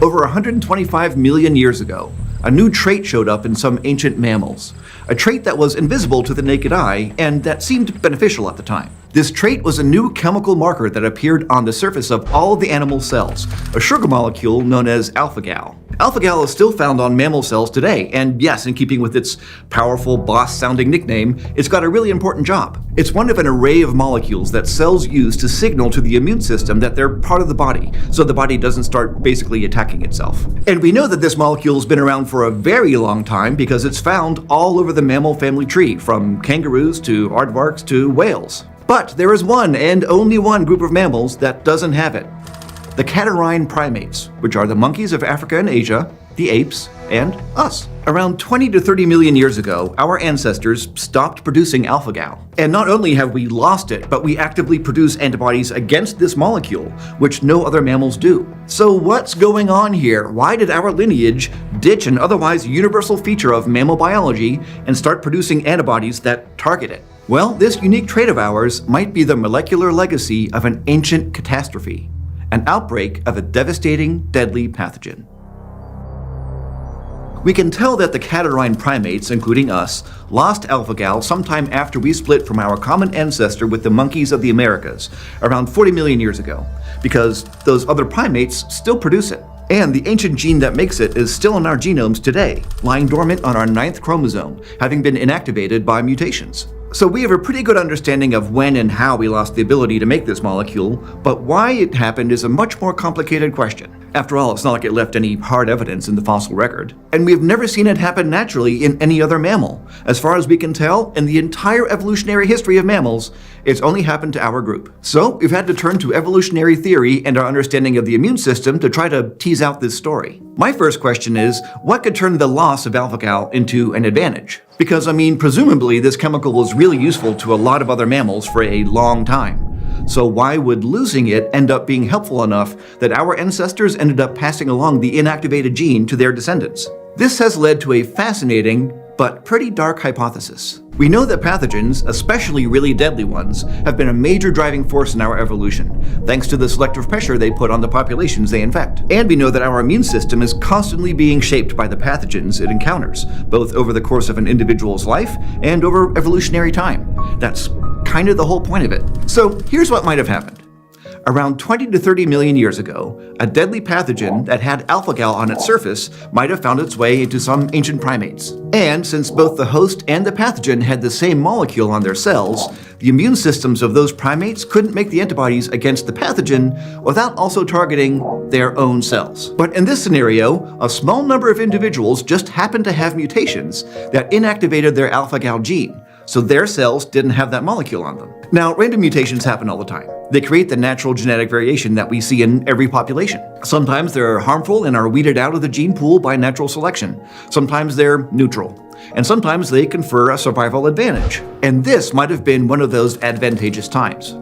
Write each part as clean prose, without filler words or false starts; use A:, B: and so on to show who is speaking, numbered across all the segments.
A: Over 125 million years ago, a new trait showed up in some ancient mammals, a trait that was invisible to the naked eye and that seemed beneficial at the time. This trait was a new chemical marker that appeared on the surface of all of the animal cells, a sugar molecule known as alpha-gal. Alpha-gal is still found on mammal cells today, and yes, in keeping with its powerful boss-sounding nickname, it's got a really important job. It's one of an array of molecules that cells use to signal to the immune system that they're part of the body, so the body doesn't start basically attacking itself. And we know that this molecule's been around for a very long time because it's found all over the mammal family tree, from kangaroos to aardvarks to whales. But there is one and only one group of mammals that doesn't have it. The catarrhine primates, which are the monkeys of Africa and Asia, the apes, and us. Around 20 to 30 million years ago, our ancestors stopped producing alpha-gal. And not only have we lost it, but we actively produce antibodies against this molecule, which no other mammals do. So what's going on here? Why did our lineage ditch an otherwise universal feature of mammal biology and start producing antibodies that target it? Well, this unique trait of ours might be the molecular legacy of an ancient catastrophe, an outbreak of a devastating, deadly pathogen. We can tell that the catarrhine primates, including us, lost alpha-gal sometime after we split from our common ancestor with the monkeys of the Americas, around 40 million years ago, because those other primates still produce it. And the ancient gene that makes it is still in our genomes today, lying dormant on our 9th chromosome, having been inactivated by mutations. So we have a pretty good understanding of when and how we lost the ability to make this molecule, but why it happened is a much more complicated question. After all, it's not like it left any hard evidence in the fossil record. And we've never seen it happen naturally in any other mammal. As far as we can tell, in the entire evolutionary history of mammals, it's only happened to our group. So we've had to turn to evolutionary theory and our understanding of the immune system to try to tease out this story. My first question is, what could turn the loss of alpha-gal into an advantage? Because, presumably this chemical was really useful to a lot of other mammals for a long time. So why would losing it end up being helpful enough that our ancestors ended up passing along the inactivated gene to their descendants? This has led to a fascinating but pretty dark hypothesis. We know that pathogens, especially really deadly ones, have been a major driving force in our evolution, thanks to the selective pressure they put on the populations they infect. And we know that our immune system is constantly being shaped by the pathogens it encounters, both over the course of an individual's life and over evolutionary time. That's kind of the whole point of it. So here's what might have happened. Around 20 to 30 million years ago, a deadly pathogen that had alpha-gal on its surface might have found its way into some ancient primates. And since both the host and the pathogen had the same molecule on their cells, the immune systems of those primates couldn't make the antibodies against the pathogen without also targeting their own cells. But in this scenario, a small number of individuals just happened to have mutations that inactivated their alpha-gal gene, so their cells didn't have that molecule on them. Now, random mutations happen all the time. They create the natural genetic variation that we see in every population. Sometimes they're harmful and are weeded out of the gene pool by natural selection. Sometimes they're neutral. And sometimes they confer a survival advantage. And this might have been one of those advantageous times,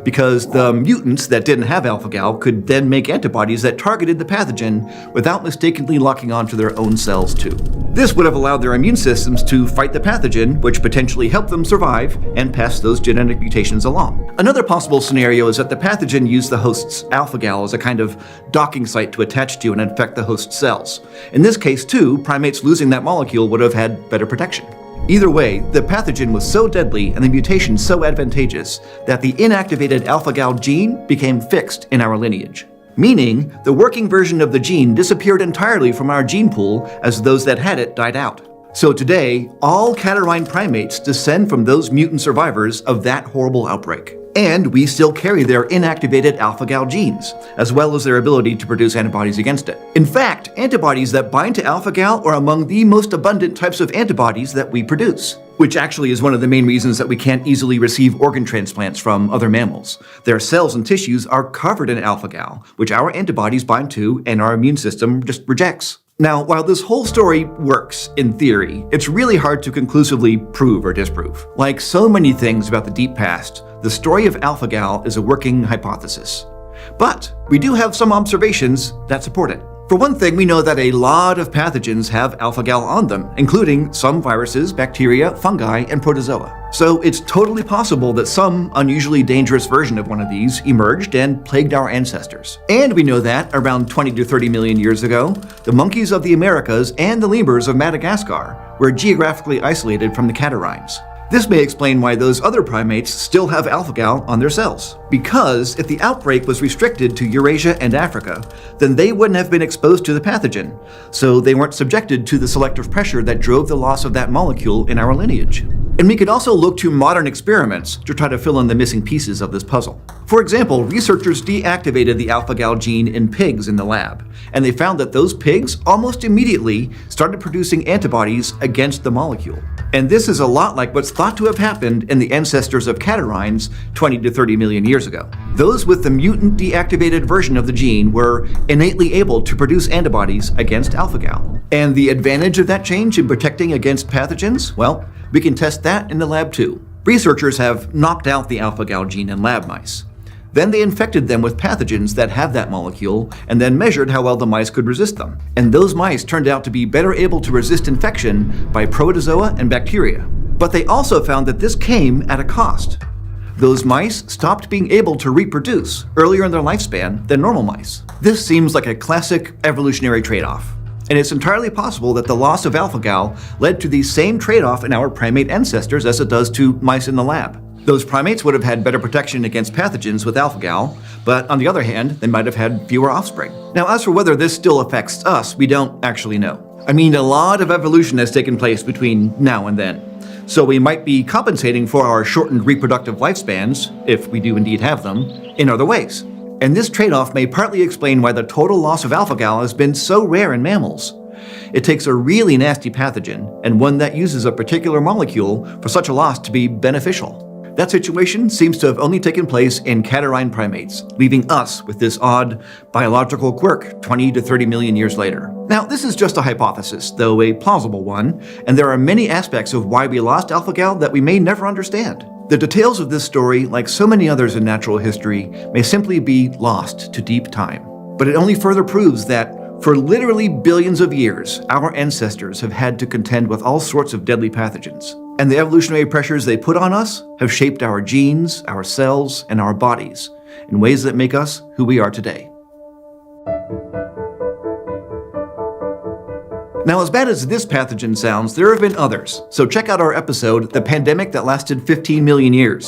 A: because the mutants that didn't have alpha-gal could then make antibodies that targeted the pathogen without mistakenly locking onto their own cells too. This would have allowed their immune systems to fight the pathogen, which potentially helped them survive and pass those genetic mutations along. Another possible scenario is that the pathogen used the host's alpha-gal as a kind of docking site to attach to and infect the host cells. In this case too, primates losing that molecule would have had better protection. Either way, the pathogen was so deadly and the mutation so advantageous that the inactivated alpha-gal gene became fixed in our lineage. Meaning, the working version of the gene disappeared entirely from our gene pool as those that had it died out. So today, all catarrhine primates descend from those mutant survivors of that horrible outbreak. And we still carry their inactivated alpha-gal genes, as well as their ability to produce antibodies against it. In fact, antibodies that bind to alpha-gal are among the most abundant types of antibodies that we produce, which actually is one of the main reasons that we can't easily receive organ transplants from other mammals. Their cells and tissues are covered in alpha-gal, which our antibodies bind to and our immune system just rejects. Now, while this whole story works in theory, it's really hard to conclusively prove or disprove. Like so many things about the deep past, the story of alpha-gal is a working hypothesis. But we do have some observations that support it. For one thing, we know that a lot of pathogens have alpha-gal on them, including some viruses, bacteria, fungi, and protozoa. So it's totally possible that some unusually dangerous version of one of these emerged and plagued our ancestors. And we know that, around 20 to 30 million years ago, the monkeys of the Americas and the lemurs of Madagascar were geographically isolated from the catarrhines. This may explain why those other primates still have alpha-gal on their cells. Because if the outbreak was restricted to Eurasia and Africa, then they wouldn't have been exposed to the pathogen, so they weren't subjected to the selective pressure that drove the loss of that molecule in our lineage. And we could also look to modern experiments to try to fill in the missing pieces of this puzzle. For example, researchers deactivated the alpha-gal gene in pigs in the lab, and they found that those pigs almost immediately started producing antibodies against the molecule. And this is a lot like what's thought to have happened in the ancestors of catarrhines 20 to 30 million years ago. Those with the mutant deactivated version of the gene were innately able to produce antibodies against alpha-gal. And the advantage of that change in protecting against pathogens? Well, we can test that in the lab too. Researchers have knocked out the alpha-gal gene in lab mice. Then they infected them with pathogens that have that molecule and then measured how well the mice could resist them. And those mice turned out to be better able to resist infection by protozoa and bacteria. But they also found that this came at a cost. Those mice stopped being able to reproduce earlier in their lifespan than normal mice. This seems like a classic evolutionary trade-off. And it's entirely possible that the loss of alpha-gal led to the same trade-off in our primate ancestors as it does to mice in the lab. Those primates would have had better protection against pathogens with alpha-gal, but on the other hand, they might have had fewer offspring. Now, as for whether this still affects us, we don't actually know. I mean, a lot of evolution has taken place between now and then. So we might be compensating for our shortened reproductive lifespans, if we do indeed have them, in other ways. And this trade-off may partly explain why the total loss of alpha-gal has been so rare in mammals. It takes a really nasty pathogen, and one that uses a particular molecule, for such a loss to be beneficial. That situation seems to have only taken place in catarrhine primates, leaving us with this odd biological quirk 20 to 30 million years later. Now, this is just a hypothesis, though a plausible one, and there are many aspects of why we lost alpha-gal that we may never understand. The details of this story, like so many others in natural history, may simply be lost to deep time. But it only further proves that for literally billions of years, our ancestors have had to contend with all sorts of deadly pathogens. And the evolutionary pressures they put on us have shaped our genes, our cells, and our bodies in ways that make us who we are today. Now, as bad as this pathogen sounds, there have been others. So check out our episode, The Pandemic That Lasted 15 Million Years.